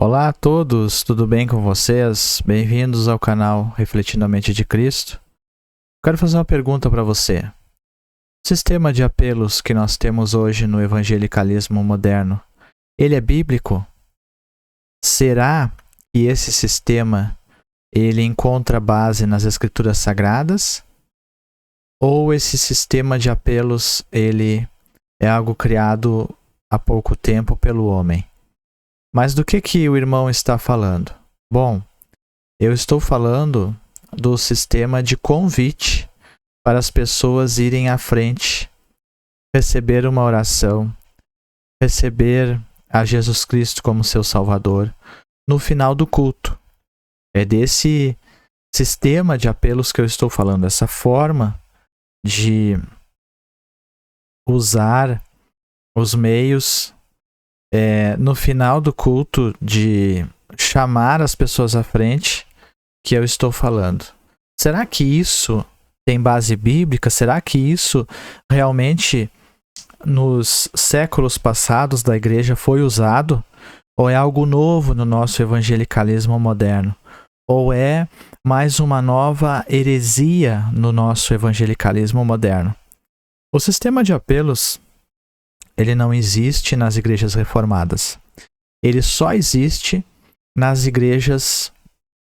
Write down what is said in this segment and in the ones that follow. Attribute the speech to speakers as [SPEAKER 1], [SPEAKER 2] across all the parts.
[SPEAKER 1] Olá a todos, tudo bem com vocês? Bem-vindos ao canal Refletindo a Mente de Cristo. Quero fazer uma pergunta para você. O sistema de apelos que nós temos hoje no evangelicalismo moderno, ele é bíblico? Será que esse sistema ele encontra base nas Escrituras Sagradas? Ou esse sistema de apelos ele é algo criado há pouco tempo pelo homem? Mas do que o irmão está falando? Bom, eu estou falando do sistema de convite para as pessoas irem à frente, receber uma oração, receber a Jesus Cristo como seu Salvador no final do culto. É desse sistema de apelos que eu estou falando, essa forma de usar os meios no final do culto, de chamar as pessoas à frente, que eu estou falando. Será que isso tem base bíblica? Será que isso realmente nos séculos passados da igreja foi usado? Ou é algo novo no nosso evangelicalismo moderno? Ou é mais uma nova heresia no nosso evangelicalismo moderno? O sistema de apelos ele não existe nas igrejas reformadas. Ele só existe nas igrejas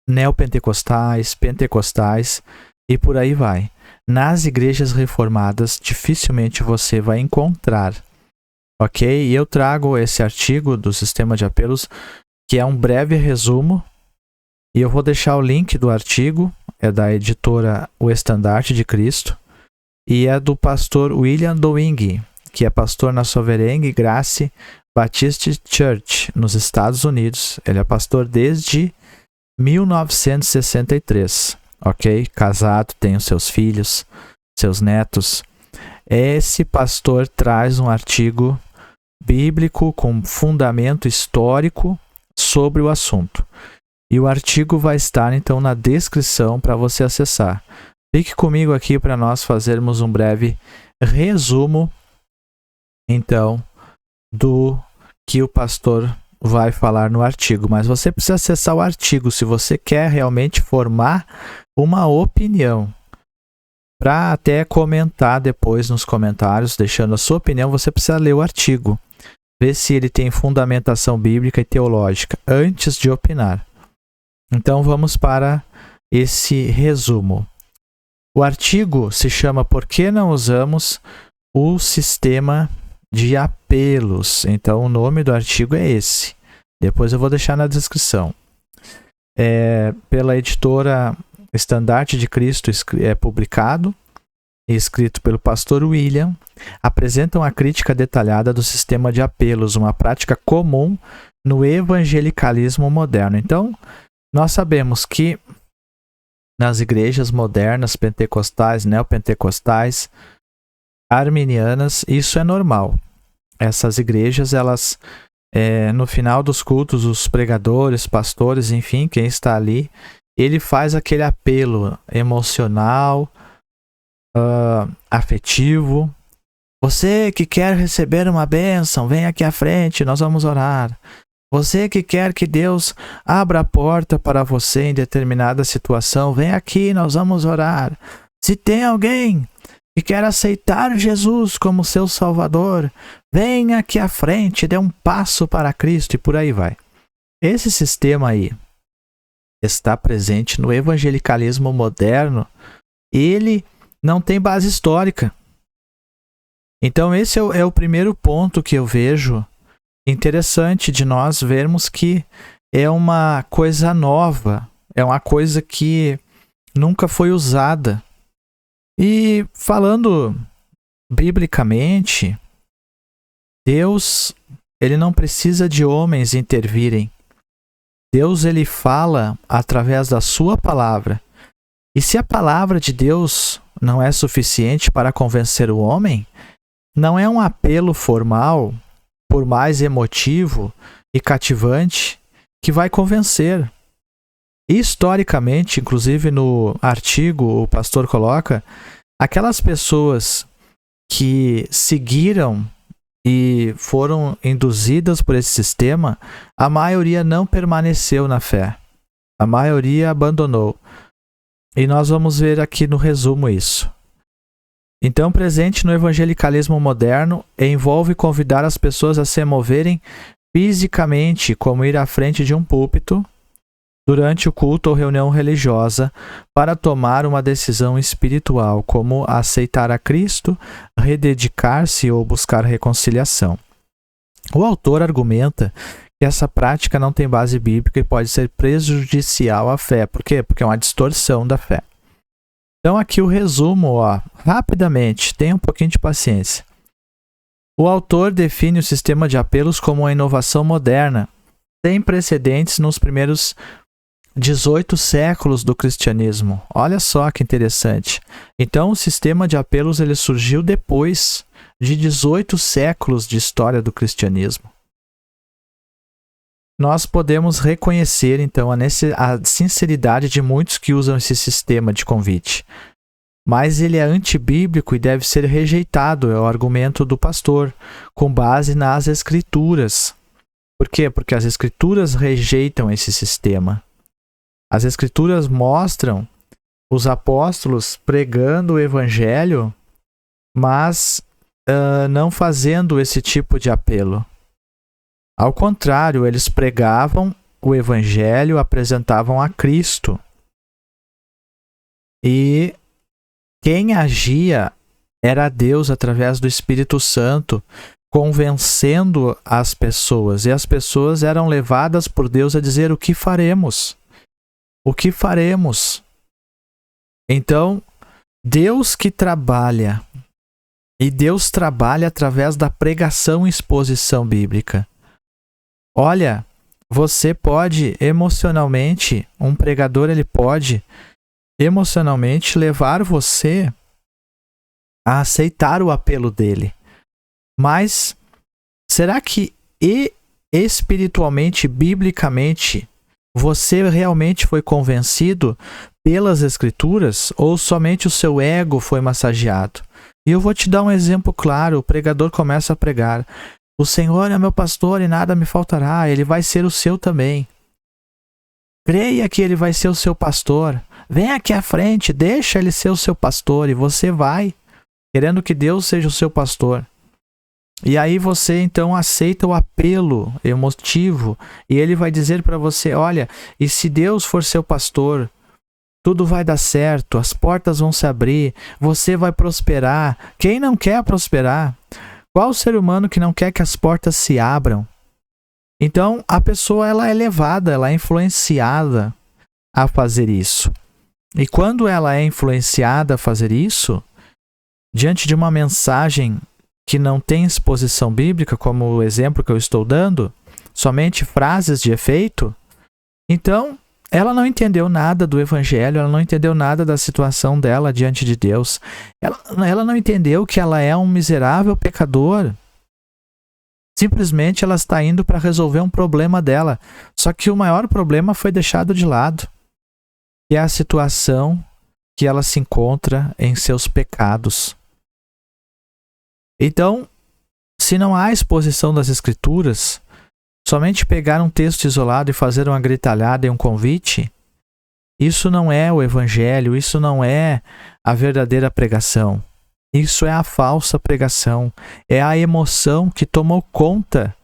[SPEAKER 1] neopentecostais, pentecostais e por aí vai. Nas igrejas reformadas, dificilmente você vai encontrar. Ok? E eu trago esse artigo do sistema de apelos, que é um breve resumo, e eu vou deixar o link do artigo, é da editora O Estandarte de Cristo, e é do pastor William Dowing, que é pastor na Sovereign Grace Baptist Church, nos Estados Unidos. Ele é pastor desde 1963, ok? Casado, tem os seus filhos, seus netos. Esse pastor traz um artigo bíblico com fundamento histórico sobre o assunto. E o artigo vai estar, então, na descrição para você acessar. Fique comigo aqui para nós fazermos um breve resumo então, do que o pastor vai falar no artigo. Mas você precisa acessar o artigo se você quer realmente formar uma opinião. Para até comentar depois nos comentários, deixando a sua opinião, você precisa ler o artigo. Ver se ele tem fundamentação bíblica e teológica antes de opinar. Então, vamos para esse resumo. O artigo se chama Por que não usamos o sistema de apelos. Então, o nome do artigo é esse. Depois eu vou deixar na descrição. Pela editora Estandarte de Cristo, é publicado e escrito pelo pastor William. Apresenta uma crítica detalhada do sistema de apelos, uma prática comum no evangelicalismo moderno. Então, nós sabemos que nas igrejas modernas, pentecostais, neopentecostais, arminianas, isso é normal. Essas igrejas, elas, no final dos cultos, os pregadores, pastores, enfim, quem está ali, ele faz aquele apelo emocional, afetivo. Você que quer receber uma bênção, vem aqui à frente, nós vamos orar. Você que quer que Deus abra a porta para você em determinada situação, vem aqui, nós vamos orar. Se tem alguém que quer aceitar Jesus como seu Salvador, venha aqui à frente, dê um passo para Cristo e por aí vai. Esse sistema aí está presente no evangelicalismo moderno. Ele não tem base histórica. Então esse é o primeiro ponto que eu vejo interessante de nós vermos que é uma coisa nova, é uma coisa que nunca foi usada. E falando biblicamente, Deus, ele não precisa de homens intervirem. Deus, ele fala através da sua palavra. E se a palavra de Deus não é suficiente para convencer o homem, não é um apelo formal, por mais emotivo e cativante, que vai convencer. Historicamente, inclusive no artigo, o pastor coloca, aquelas pessoas que seguiram e foram induzidas por esse sistema, a maioria não permaneceu na fé. A maioria abandonou. E nós vamos ver aqui no resumo isso. Então, presente no evangelicalismo moderno, envolve convidar as pessoas a se moverem fisicamente, como ir à frente de um púlpito, durante o culto ou reunião religiosa, para tomar uma decisão espiritual, como aceitar a Cristo, rededicar-se ou buscar reconciliação. O autor argumenta que essa prática não tem base bíblica e pode ser prejudicial à fé. Por quê? Porque é uma distorção da fé. Então aqui o resumo, rapidamente, tenha um pouquinho de paciência. O autor define o sistema de apelos como uma inovação moderna, sem precedentes nos primeiros 18 séculos do cristianismo. Olha só que interessante. Então o sistema de apelos ele surgiu depois de 18 séculos de história do cristianismo. Nós podemos reconhecer, então, a sinceridade de muitos que usam esse sistema de convite. Mas ele é antibíblico e deve ser rejeitado, é o argumento do pastor, com base nas Escrituras. Por quê? Porque as Escrituras rejeitam esse sistema. As Escrituras mostram os apóstolos pregando o Evangelho, mas não fazendo esse tipo de apelo. Ao contrário, eles pregavam o Evangelho, apresentavam a Cristo. E quem agia era Deus através do Espírito Santo, convencendo as pessoas. E as pessoas eram levadas por Deus a dizer: o que faremos? O que faremos? Então, Deus que trabalha, e Deus trabalha através da pregação e exposição bíblica. Olha, você pode emocionalmente, um pregador ele pode emocionalmente levar você a aceitar o apelo dele. Mas será que espiritualmente, biblicamente, você realmente foi convencido pelas Escrituras ou somente o seu ego foi massageado? E eu vou te dar um exemplo claro. O pregador começa a pregar: o Senhor é meu pastor e nada me faltará. Ele vai ser o seu também. Creia que ele vai ser o seu pastor. Vem aqui à frente, deixa ele ser o seu pastor. E você vai, querendo que Deus seja o seu pastor. E aí você então aceita o apelo emotivo. E ele vai dizer para você: olha, e se Deus for seu pastor, tudo vai dar certo, as portas vão se abrir, você vai prosperar. Quem não quer prosperar? Qual ser humano que não quer que as portas se abram? Então, a pessoa ela é levada, ela é influenciada a fazer isso. E quando ela é influenciada a fazer isso, diante de uma mensagem que não tem exposição bíblica, como o exemplo que eu estou dando, somente frases de efeito, então ela não entendeu nada do Evangelho, ela não entendeu nada da situação dela diante de Deus. Ela não entendeu que ela é um miserável pecador. Simplesmente ela está indo para resolver um problema dela. Só que o maior problema foi deixado de lado, que é a situação que ela se encontra em seus pecados. Então, se não há exposição das Escrituras, somente pegar um texto isolado e fazer uma gritalhada e um convite, isso não é o Evangelho, isso não é a verdadeira pregação. Isso é a falsa pregação, é a emoção que tomou conta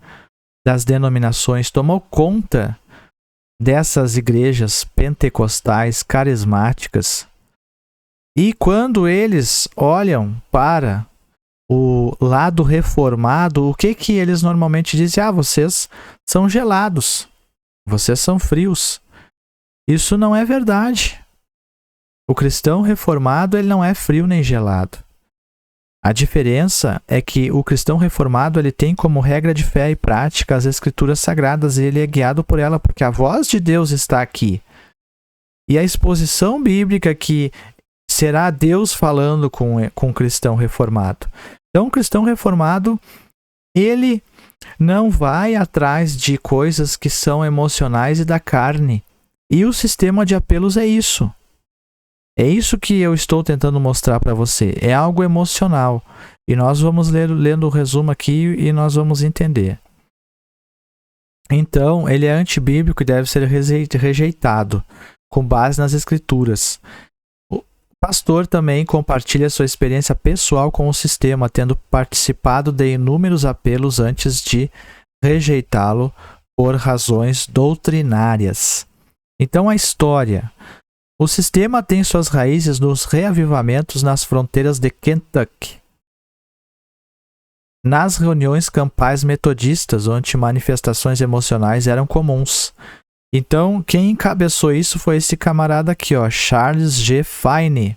[SPEAKER 1] das denominações, tomou conta dessas igrejas pentecostais, carismáticas. E quando eles olham para o lado reformado, o que eles normalmente dizem? Vocês são gelados, vocês são frios. Isso não é verdade. O cristão reformado ele não é frio nem gelado. A diferença é que o cristão reformado ele tem como regra de fé e prática as Escrituras Sagradas e ele é guiado por ela porque a voz de Deus está aqui. E a exposição bíblica que será Deus falando com o cristão reformado. Então, o cristão reformado, ele não vai atrás de coisas que são emocionais e da carne. E o sistema de apelos é isso. É isso que eu estou tentando mostrar para você. É algo emocional. E nós vamos lendo o resumo aqui e nós vamos entender. Então, ele é antibíblico e deve ser rejeitado, com base nas escrituras. O pastor também compartilha sua experiência pessoal com o sistema, tendo participado de inúmeros apelos antes de rejeitá-lo por razões doutrinárias. Então, a história. O sistema tem suas raízes nos reavivamentos nas fronteiras de Kentucky. Nas reuniões campais metodistas, onde manifestações emocionais eram comuns. Então, quem encabeçou isso foi esse camarada aqui, ó, Charles G. Finney.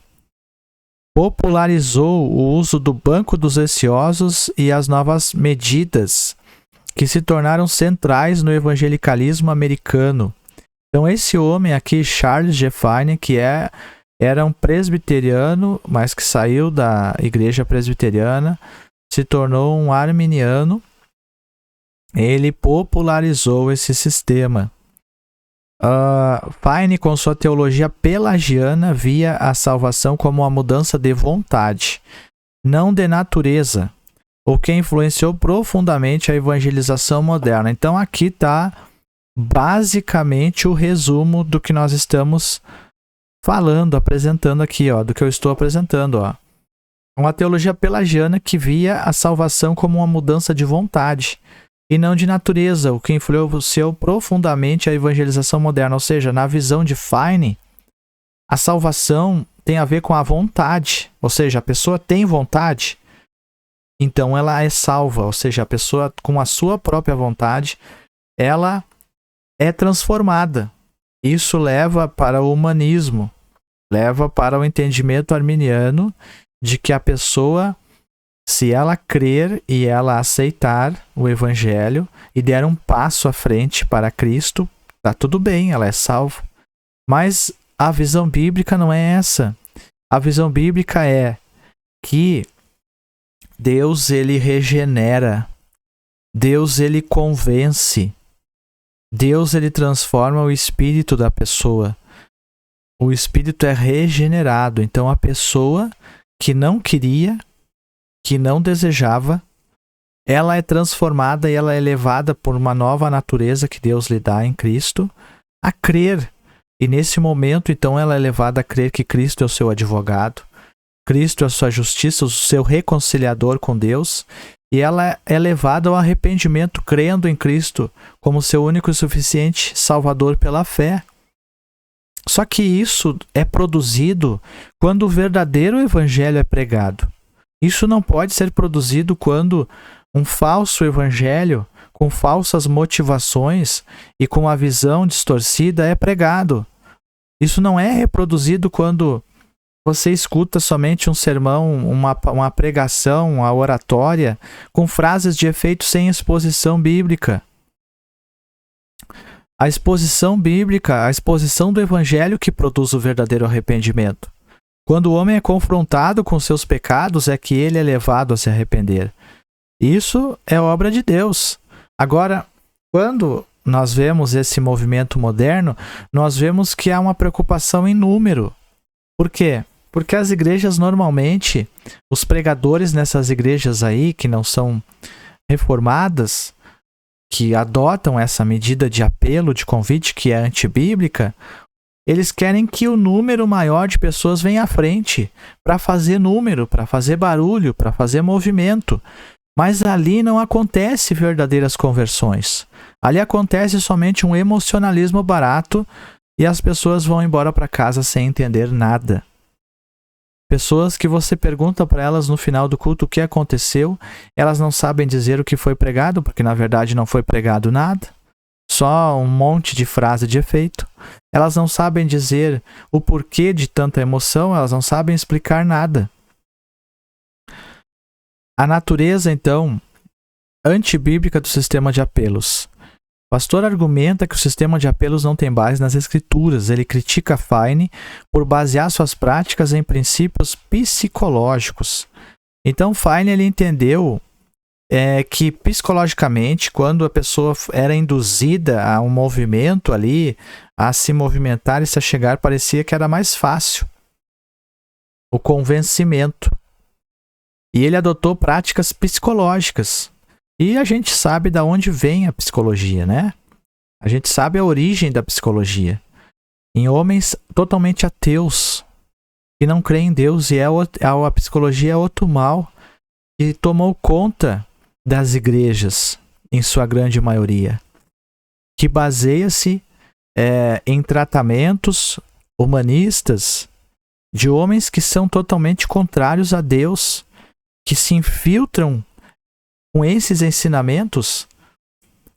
[SPEAKER 1] Popularizou o uso do banco dos receosos e as novas medidas, que se tornaram centrais no evangelicalismo americano. Então, esse homem aqui, Charles G. Finney, que era um presbiteriano, mas que saiu da igreja presbiteriana, se tornou um arminiano. Ele popularizou esse sistema. Finney, com sua teologia pelagiana, via a salvação como uma mudança de vontade, não de natureza, o que influenciou profundamente a evangelização moderna. Então, aqui está basicamente o resumo do que nós estamos falando, apresentando aqui, ó, do que eu estou apresentando, ó. Uma teologia pelagiana que via a salvação como uma mudança de vontade e não de natureza, o que influenciou profundamente a evangelização moderna. Ou seja, na visão de Finney, a salvação tem a ver com a vontade, ou seja, a pessoa tem vontade, então ela é salva, ou seja, a pessoa com a sua própria vontade, ela é transformada. Isso leva para o humanismo, leva para o entendimento arminiano de que a pessoa, se ela crer e ela aceitar o evangelho e der um passo à frente para Cristo, tá tudo bem, ela é salva. Mas a visão bíblica não é essa. A visão bíblica é que Deus, ele regenera, Deus, ele convence, Deus, ele transforma o espírito da pessoa. O espírito é regenerado. Então, a pessoa que não queria, que não desejava, ela é transformada e ela é levada por uma nova natureza que Deus lhe dá em Cristo a crer. E nesse momento, então, ela é levada a crer que Cristo é o seu advogado, Cristo é a sua justiça, o seu reconciliador com Deus, e ela é levada ao arrependimento, crendo em Cristo como seu único e suficiente Salvador pela fé. Só que isso é produzido quando o verdadeiro evangelho é pregado. Isso não pode ser produzido quando um falso evangelho, com falsas motivações e com a visão distorcida, é pregado. Isso não é reproduzido quando você escuta somente um sermão, uma pregação, uma oratória, com frases de efeito sem exposição bíblica. A exposição bíblica, a exposição do evangelho que produz o verdadeiro arrependimento. Quando o homem é confrontado com seus pecados, é que ele é levado a se arrepender. Isso é obra de Deus. Agora, quando nós vemos esse movimento moderno, nós vemos que há uma preocupação em número. Por quê? Porque as igrejas normalmente, os pregadores nessas igrejas aí, que não são reformadas, que adotam essa medida de apelo, de convite, que é antibíblica, eles querem que o número maior de pessoas venha à frente, para fazer número, para fazer barulho, para fazer movimento. Mas ali não acontece verdadeiras conversões. Ali acontece somente um emocionalismo barato e as pessoas vão embora para casa sem entender nada. Pessoas que você pergunta para elas no final do culto o que aconteceu, elas não sabem dizer o que foi pregado, porque na verdade não foi pregado nada. Só um monte de frase de efeito. Elas não sabem dizer o porquê de tanta emoção, elas não sabem explicar nada. A natureza, então, antibíblica do sistema de apelos. O pastor argumenta que o sistema de apelos não tem base nas escrituras. Ele critica Finney por basear suas práticas em princípios psicológicos. Então, Finney ele entendeu que psicologicamente, quando a pessoa era induzida a um movimento ali, a se movimentar e se achegar, parecia que era mais fácil. o convencimento. E ele adotou práticas psicológicas. E a gente sabe de onde vem a psicologia, né? A gente sabe a origem da psicologia. Em homens totalmente ateus, que não creem em Deus, e a psicologia é outro mal que tomou conta das igrejas, em sua grande maioria, que baseia-se em tratamentos humanistas de homens que são totalmente contrários a Deus, que se infiltram com esses ensinamentos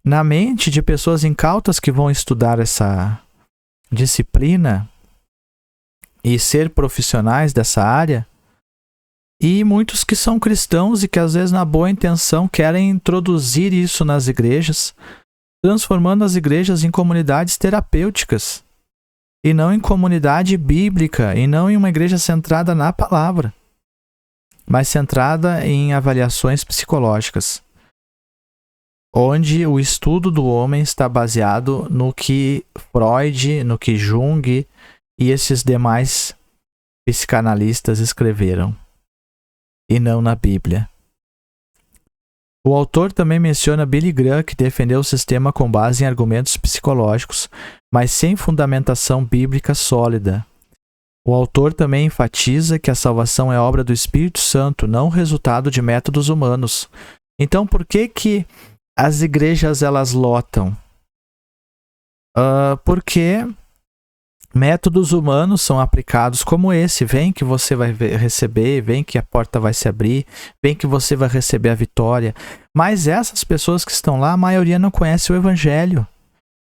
[SPEAKER 1] na mente de pessoas incautas que vão estudar essa disciplina e ser profissionais dessa área, e muitos que são cristãos e que às vezes na boa intenção querem introduzir isso nas igrejas, transformando as igrejas em comunidades terapêuticas e não em comunidade bíblica, e não em uma igreja centrada na palavra, mas centrada em avaliações psicológicas, onde o estudo do homem está baseado no que Freud, no que Jung e esses demais psicanalistas escreveram, e não na Bíblia. O autor também menciona Billy Graham, que defendeu o sistema com base em argumentos psicológicos, mas sem fundamentação bíblica sólida. O autor também enfatiza que a salvação é obra do Espírito Santo, não resultado de métodos humanos. Então, por que as igrejas elas lotam? Porque métodos humanos são aplicados como esse. Vem que você vai receber, vem que a porta vai se abrir, vem que você vai receber a vitória. Mas essas pessoas que estão lá, a maioria não conhece o Evangelho,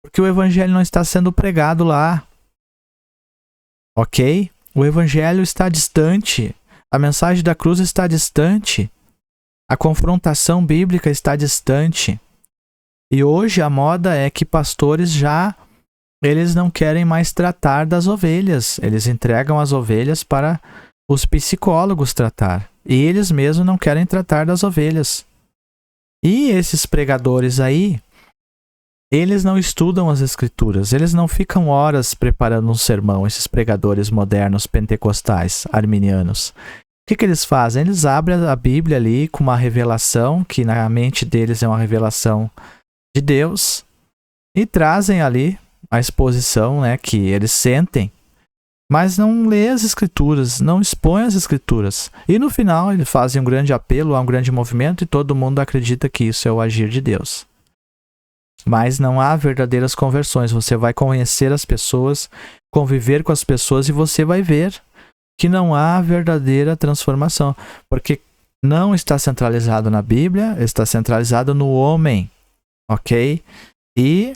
[SPEAKER 1] porque o Evangelho não está sendo pregado lá. Ok? O Evangelho está distante. A mensagem da cruz está distante. A confrontação bíblica está distante. E hoje a moda é que pastores eles não querem mais tratar das ovelhas. Eles entregam as ovelhas para os psicólogos tratar. E eles mesmos não querem tratar das ovelhas. E esses pregadores aí, eles não estudam as escrituras. Eles não ficam horas preparando um sermão, esses pregadores modernos, pentecostais, arminianos. O que eles fazem? Eles abrem a Bíblia ali com uma revelação, que na mente deles é uma revelação de Deus, e trazem ali a exposição, né, que eles sentem, mas não lê as escrituras, não expõe as escrituras. E no final eles fazem um grande apelo a um grande movimento e todo mundo acredita que isso é o agir de Deus. Mas não há verdadeiras conversões. Você vai conhecer as pessoas, conviver com as pessoas e você vai ver que não há verdadeira transformação, porque não está centralizado na Bíblia, está centralizado no homem, ok? E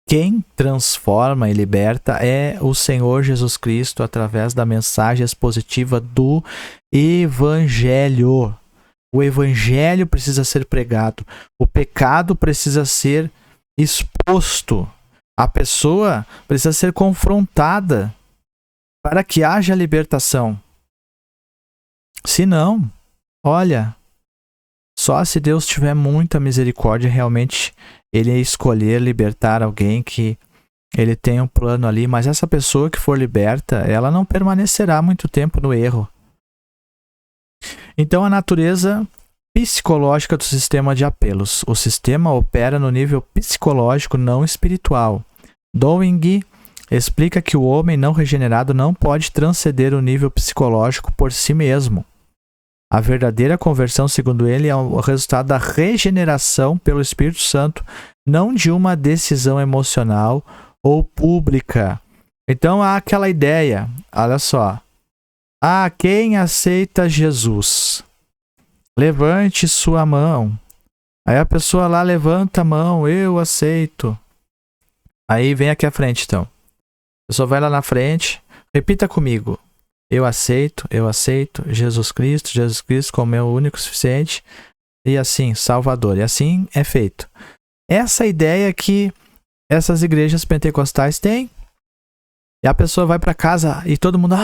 [SPEAKER 1] quem transforma e liberta é o Senhor Jesus Cristo através da mensagem expositiva do Evangelho. O Evangelho precisa ser pregado. O pecado precisa ser exposto. A pessoa precisa ser confrontada para que haja libertação. Se não, olha, só se Deus tiver muita misericórdia, realmente ele escolher libertar alguém que ele tem um plano ali, mas essa pessoa que for liberta, ela não permanecerá muito tempo no erro. Então, a natureza psicológica do sistema de apelos. O sistema opera no nível psicológico, não espiritual. Dowling explica que o homem não regenerado não pode transcender o nível psicológico por si mesmo. A verdadeira conversão, segundo ele, é o resultado da regeneração pelo Espírito Santo, não de uma decisão emocional ou pública. Então há aquela ideia, olha só. Quem aceita Jesus? Levante sua mão. Aí a pessoa lá levanta a mão, eu aceito. Aí vem aqui à frente então. A pessoa vai lá na frente, repita comigo. Eu aceito Jesus Cristo como meu único e suficiente, e assim, Salvador. E assim é feito. Essa ideia que essas igrejas pentecostais têm. E a pessoa vai para casa e todo mundo,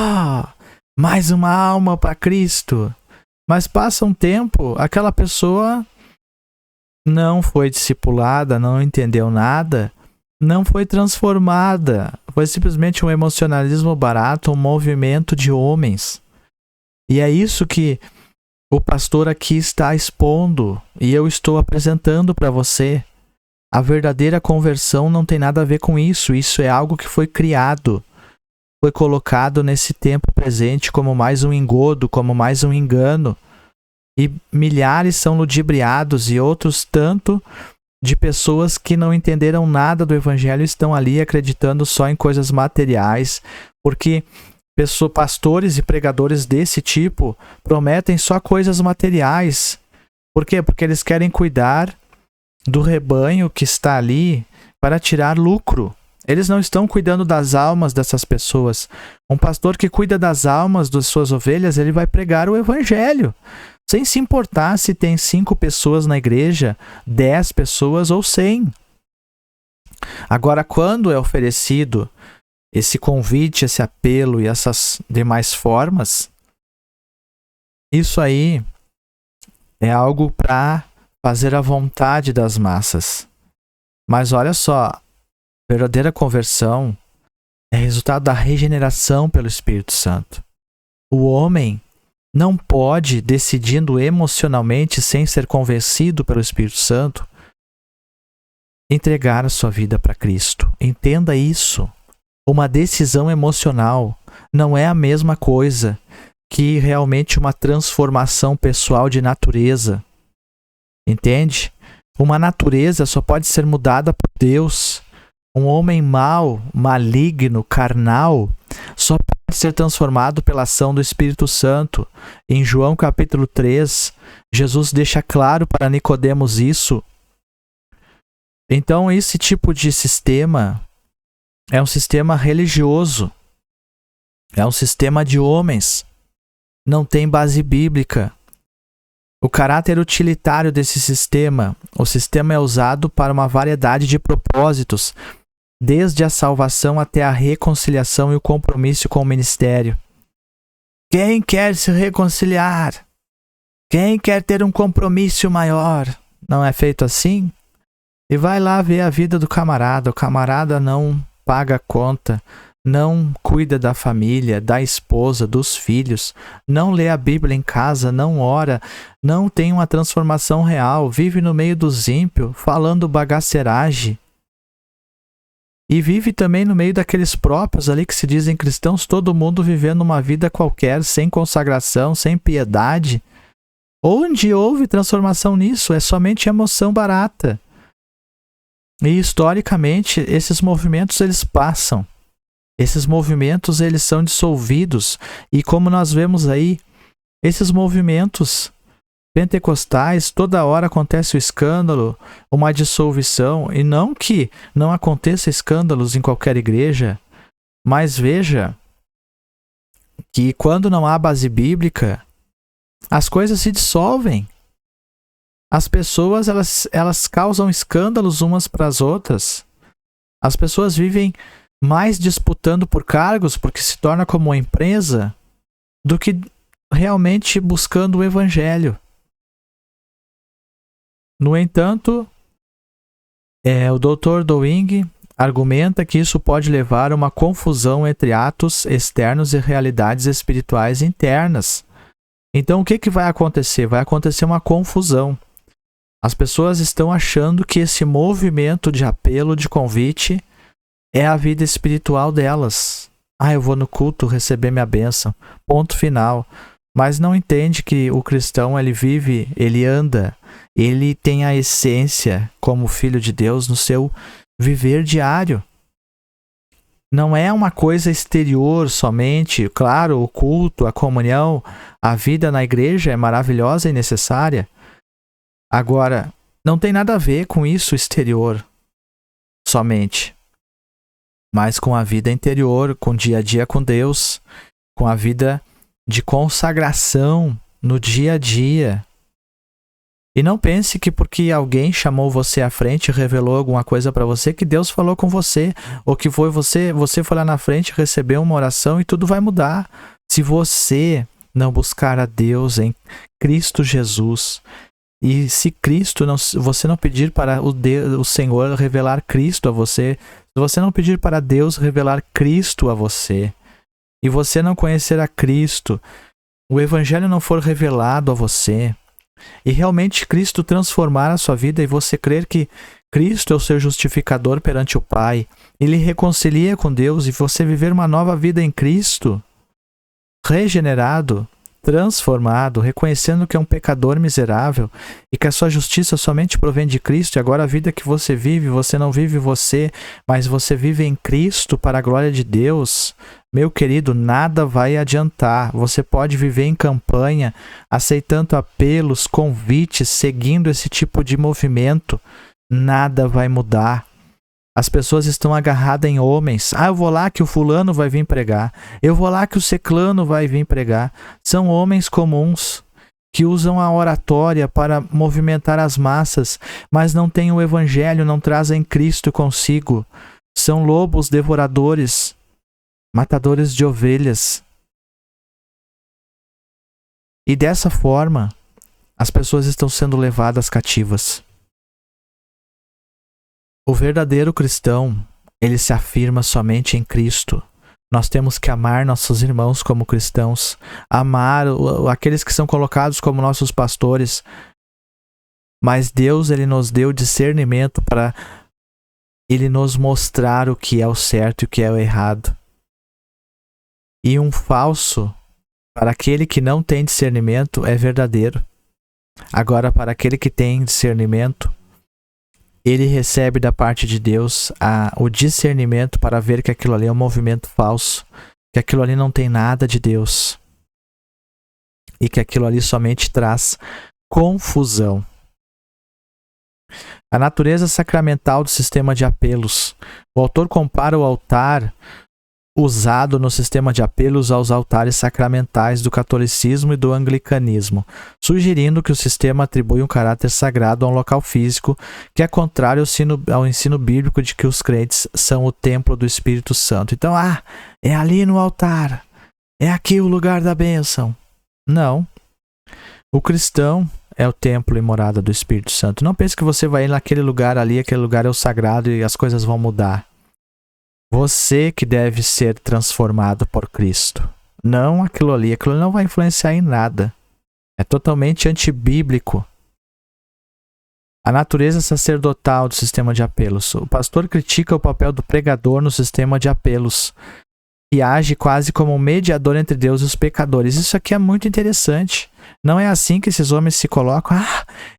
[SPEAKER 1] mais uma alma para Cristo. Mas passa um tempo, aquela pessoa não foi discipulada, não entendeu nada, não foi transformada, Foi simplesmente um emocionalismo barato, um movimento de homens. E é isso que o pastor aqui está expondo e eu estou apresentando para você. A verdadeira conversão não tem nada a ver com isso. Isso é algo que foi criado, foi colocado nesse tempo presente como mais um engodo, como mais um engano. E milhares são ludibriados e outros tanto de pessoas que não entenderam nada do evangelho estão ali acreditando só em coisas materiais, porque pastores e pregadores desse tipo prometem só coisas materiais. Por quê? Porque eles querem cuidar do rebanho que está ali para tirar lucro. Eles não estão cuidando das almas dessas pessoas. Um pastor que cuida das almas das suas ovelhas, ele vai pregar o evangelho, sem se importar se tem 5 pessoas na igreja, 10 pessoas ou 100. Agora, quando é oferecido esse convite, esse apelo e essas demais formas, isso aí é algo para fazer a vontade das massas. Mas olha só, verdadeira conversão é resultado da regeneração pelo Espírito Santo. O homem não pode, decidindo emocionalmente, sem ser convencido pelo Espírito Santo, entregar a sua vida para Cristo. Entenda isso. Uma decisão emocional não é a mesma coisa que realmente uma transformação pessoal de natureza. Entende? Uma natureza só pode ser mudada por Deus. Um homem mau, maligno, carnal, só pode ser transformado pela ação do Espírito Santo. Em João capítulo 3, Jesus deixa claro para Nicodemos isso. Então, esse tipo de sistema é um sistema religioso. É um sistema de homens. Não tem base bíblica. O caráter utilitário desse sistema, o sistema é usado para uma variedade de propósitos, desde a salvação até a reconciliação e o compromisso com o ministério. Quem quer se reconciliar? Quem quer ter um compromisso maior? Não é feito assim? E vai lá ver a vida do camarada. O camarada não paga a conta, não cuida da família, da esposa, dos filhos, não lê a Bíblia em casa, não ora, não tem uma transformação real, vive no meio dos ímpios, falando bagaceragem. E vive também no meio daqueles próprios ali que se dizem cristãos, todo mundo vivendo uma vida qualquer, sem consagração, sem piedade. Onde houve transformação nisso? É somente emoção barata. E historicamente, esses movimentos eles passam. Esses movimentos eles são dissolvidos. E como nós vemos aí, esses movimentos pentecostais, toda hora acontece o escândalo, uma dissolução. E não que não aconteça escândalos em qualquer igreja, mas veja que quando não há base bíblica, as coisas se dissolvem. As pessoas elas causam escândalos umas para as outras. As pessoas vivem mais disputando por cargos, porque se torna como uma empresa, do que realmente buscando o evangelho. No entanto, o Dr. Dowing argumenta que isso pode levar a uma confusão entre atos externos e realidades espirituais internas. Então, o que vai acontecer? Vai acontecer uma confusão. As pessoas estão achando que esse movimento de apelo, de convite, é a vida espiritual delas. Eu vou no culto receber minha bênção. Ponto final. Mas não entende que o cristão, ele vive, ele anda, ele tem a essência como filho de Deus no seu viver diário. Não é uma coisa exterior somente. Claro, o culto, a comunhão, a vida na igreja é maravilhosa e necessária. Agora, não tem nada a ver com isso exterior somente, mas com a vida interior, com o dia a dia com Deus, com a vida de consagração no dia a dia. E não pense que porque alguém chamou você à frente e revelou alguma coisa para você, que Deus falou com você, ou que foi você foi lá na frente, recebeu uma oração e tudo vai mudar. Se você não buscar a Deus em Cristo Jesus, E se Cristo não, você não pedir para o Senhor revelar Cristo a você, se você não pedir para Deus revelar Cristo a você, e você não conhecer a Cristo, o Evangelho não for revelado a você, e realmente Cristo transformar a sua vida e você crer que Cristo é o seu justificador perante o Pai, Ele reconcilia com Deus e você viver uma nova vida em Cristo, regenerado, transformado, reconhecendo que é um pecador miserável e que a sua justiça somente provém de Cristo, e agora a vida que você vive, você não vive você, mas você vive em Cristo para a glória de Deus. Meu querido, nada vai adiantar. Você pode viver em campanha, aceitando apelos, convites, seguindo esse tipo de movimento. Nada vai mudar. As pessoas estão agarradas em homens. Eu vou lá que o fulano vai vir pregar. Eu vou lá que o ciclano vai vir pregar. São homens comuns que usam a oratória para movimentar as massas, mas não têm o evangelho, não trazem Cristo consigo. São lobos devoradores, matadores de ovelhas. E dessa forma, as pessoas estão sendo levadas cativas. O verdadeiro cristão, ele se afirma somente em Cristo. Nós temos que amar nossos irmãos como cristãos, amar aqueles que são colocados como nossos pastores. Mas Deus, ele nos deu discernimento para ele nos mostrar o que é o certo e o que é o errado. E um falso, para aquele que não tem discernimento, é verdadeiro. Agora, para aquele que tem discernimento, ele recebe da parte de Deus o discernimento para ver que aquilo ali é um movimento falso, que aquilo ali não tem nada de Deus e que aquilo ali somente traz confusão. A natureza sacramental do sistema de apelos. O autor compara o altar usado no sistema de apelos aos altares sacramentais do catolicismo e do anglicanismo, sugerindo que o sistema atribui um caráter sagrado a um local físico, que é contrário ao ensino bíblico de que os crentes são o templo do Espírito Santo. Então, é ali no altar, é aqui o lugar da bênção. Não. O cristão é o templo e morada do Espírito Santo. Não pense que você vai ir naquele lugar ali, aquele lugar é o sagrado e as coisas vão mudar. Você que deve ser transformado por Cristo. Não aquilo ali não vai influenciar em nada. É totalmente antibíblico. A natureza sacerdotal do sistema de apelos. O pastor critica o papel do pregador no sistema de apelos, que age quase como um mediador entre Deus e os pecadores. Isso aqui é muito interessante. Não é assim que esses homens se colocam.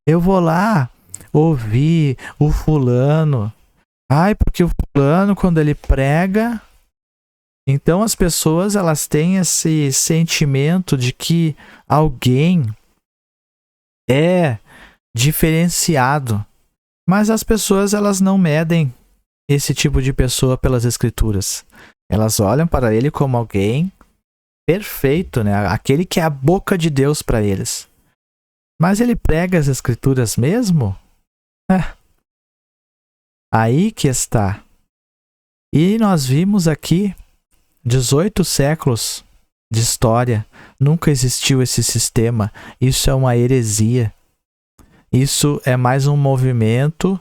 [SPEAKER 1] Eu vou lá ouvir o fulano. Porque o fulano, quando ele prega... Então as pessoas, elas têm esse sentimento de que alguém é diferenciado. Mas as pessoas, elas não medem esse tipo de pessoa pelas escrituras. Elas olham para ele como alguém perfeito, né? Aquele que é a boca de Deus para eles. Mas ele prega as escrituras mesmo? Aí que está. E nós vimos aqui 18 séculos de história. Nunca existiu esse sistema. Isso é uma heresia. Isso é mais um movimento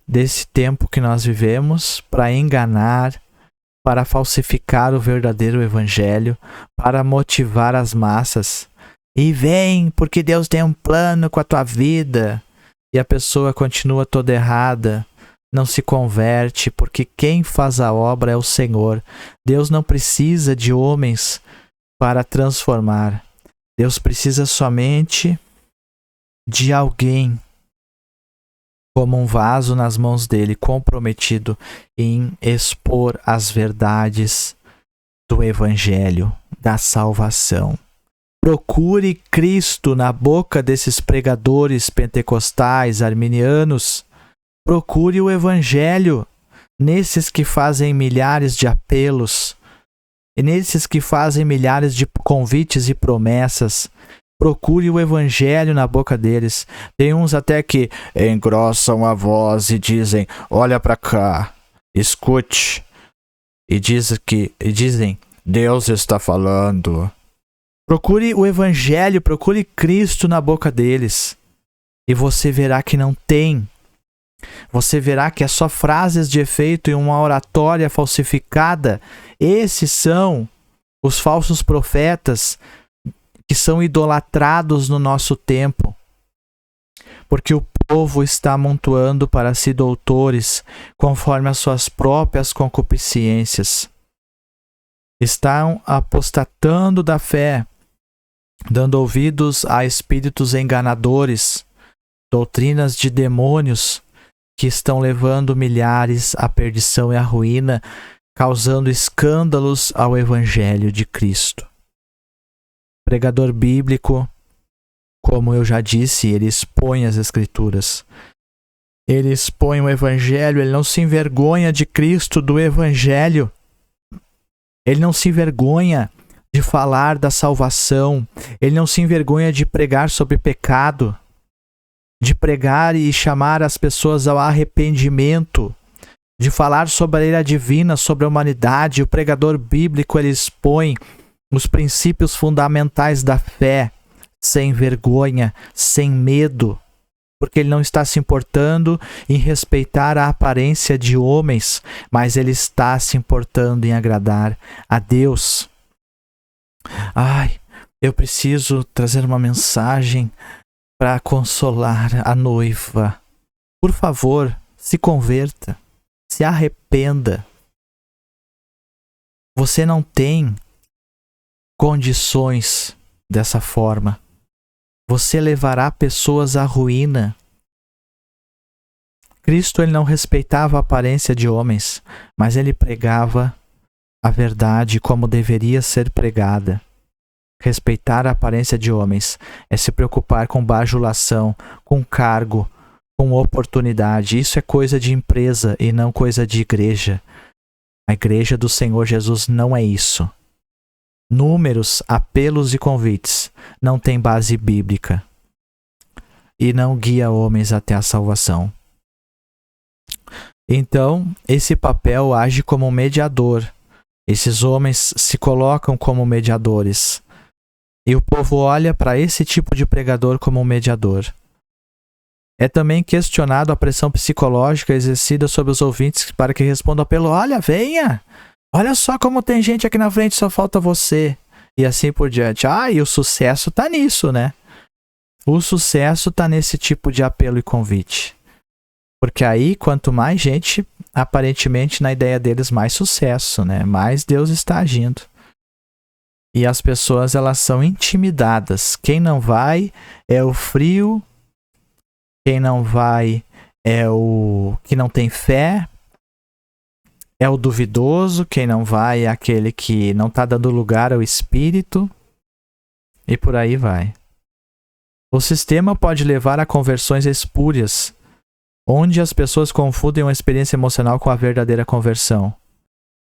[SPEAKER 1] desse tempo que nós vivemos para enganar, para falsificar o verdadeiro evangelho, para motivar as massas. E vem, porque Deus tem um plano com a tua vida. E a pessoa continua toda errada, não se converte, porque quem faz a obra é o Senhor. Deus não precisa de homens para transformar. Deus precisa somente de alguém como um vaso nas mãos dele, comprometido em expor as verdades do Evangelho, da salvação. Procure Cristo na boca desses pregadores pentecostais, arminianos. Procure o Evangelho nesses que fazem milhares de apelos, e nesses que fazem milhares de convites e promessas. Procure o Evangelho na boca deles. Tem uns até que engrossam a voz e dizem: olha para cá, escute. E dizem: Deus está falando. Procure o Evangelho, procure Cristo na boca deles. E você verá que não tem. Você verá que é só frases de efeito e uma oratória falsificada. Esses são os falsos profetas que são idolatrados no nosso tempo. Porque o povo está amontoando para si doutores, conforme as suas próprias concupiscências. Estão apostatando da fé, dando ouvidos a espíritos enganadores, doutrinas de demônios que estão levando milhares à perdição e à ruína, causando escândalos ao Evangelho de Cristo. Pregador bíblico, como eu já disse, ele expõe as Escrituras. Ele expõe o Evangelho, ele não se envergonha de Cristo, do Evangelho. Ele não se envergonha de falar da salvação. Ele não se envergonha de pregar sobre pecado, de pregar e chamar as pessoas ao arrependimento, de falar sobre a ira divina, sobre a humanidade. O pregador bíblico, ele expõe os princípios fundamentais da fé, sem vergonha, sem medo, porque ele não está se importando em respeitar a aparência de homens, mas ele está se importando em agradar a Deus. Ai, eu preciso trazer uma mensagem para consolar a noiva. Por favor, se converta, se arrependa. Você não tem condições dessa forma. Você levará pessoas à ruína. Cristo, ele não respeitava a aparência de homens, mas ele pregava a verdade como deveria ser pregada. Respeitar a aparência de homens é se preocupar com bajulação, com cargo, com oportunidade. Isso é coisa de empresa e não coisa de igreja. A igreja do Senhor Jesus não é isso. Números, apelos e convites não têm base bíblica e não guia homens até a salvação. Então, esse papel age como um mediador. Esses homens se colocam como mediadores. E o povo olha para esse tipo de pregador como um mediador. É também questionado a pressão psicológica exercida sobre os ouvintes para que respondam ao apelo: olha, venha! Olha só como tem gente aqui na frente, só falta você. E assim por diante. E o sucesso está nisso, né? O sucesso está nesse tipo de apelo e convite. Porque aí, quanto mais gente, aparentemente, na ideia deles, mais sucesso, né? Mais Deus está agindo. E as pessoas, elas são intimidadas. Quem não vai é o frio. Quem não vai é o que não tem fé. É o duvidoso. Quem não vai é aquele que não está dando lugar ao espírito. E por aí vai. O sistema pode levar a conversões espúrias, onde as pessoas confundem uma experiência emocional com a verdadeira conversão.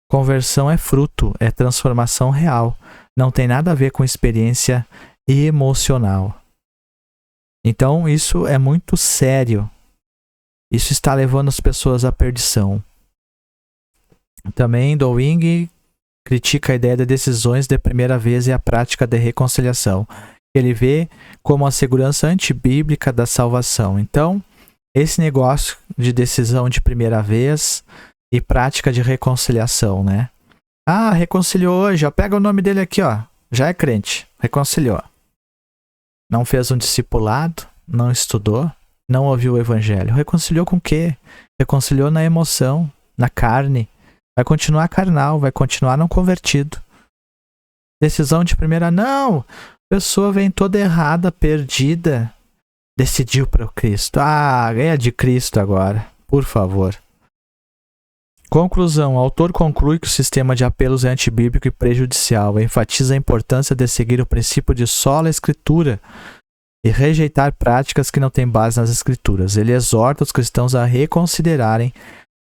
[SPEAKER 1] Conversão é fruto, é transformação real. Não tem nada a ver com experiência emocional. Então, isso é muito sério. Isso está levando as pessoas à perdição. Também Dowling critica a ideia de decisões de primeira vez e a prática de reconciliação. Ele vê como a segurança antibíblica da salvação. Então, esse negócio de decisão de primeira vez e prática de reconciliação, né? Reconciliou hoje, ó, pega o nome dele aqui, ó. Já é crente, reconciliou. Não fez um discipulado, não estudou, não ouviu o evangelho. Reconciliou com o quê? Reconciliou na emoção, na carne. Vai continuar carnal, vai continuar não convertido. Decisão de primeira, não. A pessoa vem toda errada, perdida. Decidiu para o Cristo. Ganha de Cristo agora, por favor. Conclusão. O autor conclui que o sistema de apelos é antibíblico e prejudicial. Enfatiza a importância de seguir o princípio de sola escritura e rejeitar práticas que não têm base nas escrituras. Ele exorta os cristãos a reconsiderarem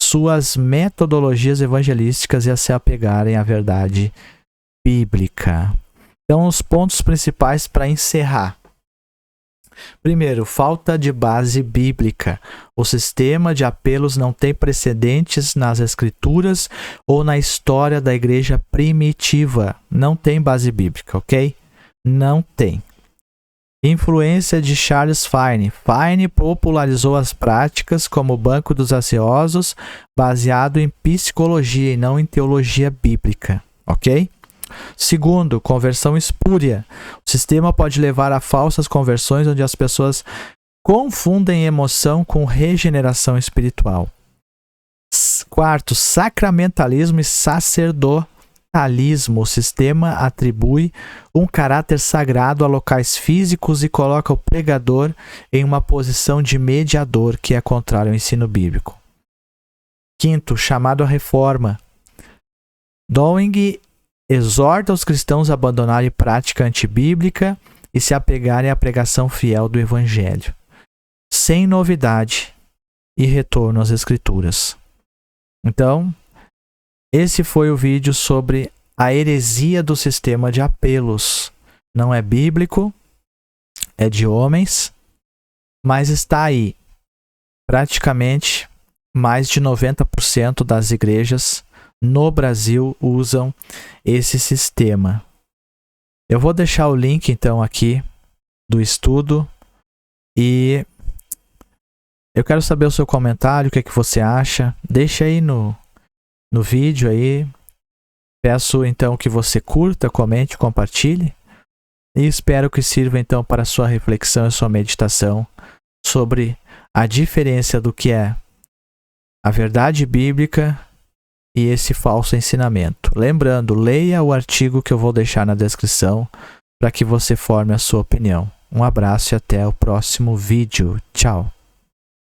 [SPEAKER 1] suas metodologias evangelísticas e a se apegarem à verdade bíblica. Então, os pontos principais para encerrar. Primeiro, falta de base bíblica. O sistema de apelos não tem precedentes nas escrituras ou na história da igreja primitiva. Não tem base bíblica, ok? Não tem. Influência de Charles Finney. Finney popularizou as práticas como o banco dos ansiosos, baseado em psicologia e não em teologia bíblica, ok? Segundo, conversão espúria. O sistema pode levar a falsas conversões onde as pessoas confundem emoção com regeneração espiritual. Quarto, sacramentalismo e sacerdotalismo. O sistema atribui um caráter sagrado a locais físicos e coloca o pregador em uma posição de mediador, que é contrário ao ensino bíblico. Quinto, chamado à reforma. Dowling exorta os cristãos a abandonarem prática antibíblica e se apegarem à pregação fiel do Evangelho, sem novidade e retorno às Escrituras. Então, esse foi o vídeo sobre a heresia do sistema de apelos. Não é bíblico, é de homens, mas está aí. Praticamente mais de 90% das igrejas no Brasil usam esse sistema. Eu vou deixar o link então aqui do estudo e eu quero saber o seu comentário, o que é que você acha. Deixa aí no vídeo aí. Peço então que você curta, comente, compartilhe e espero que sirva então para a sua reflexão e sua meditação sobre a diferença do que é a verdade bíblica e esse falso ensinamento. Lembrando, leia o artigo que eu vou deixar na descrição para que você forme a sua opinião. Um abraço e até o próximo vídeo. Tchau!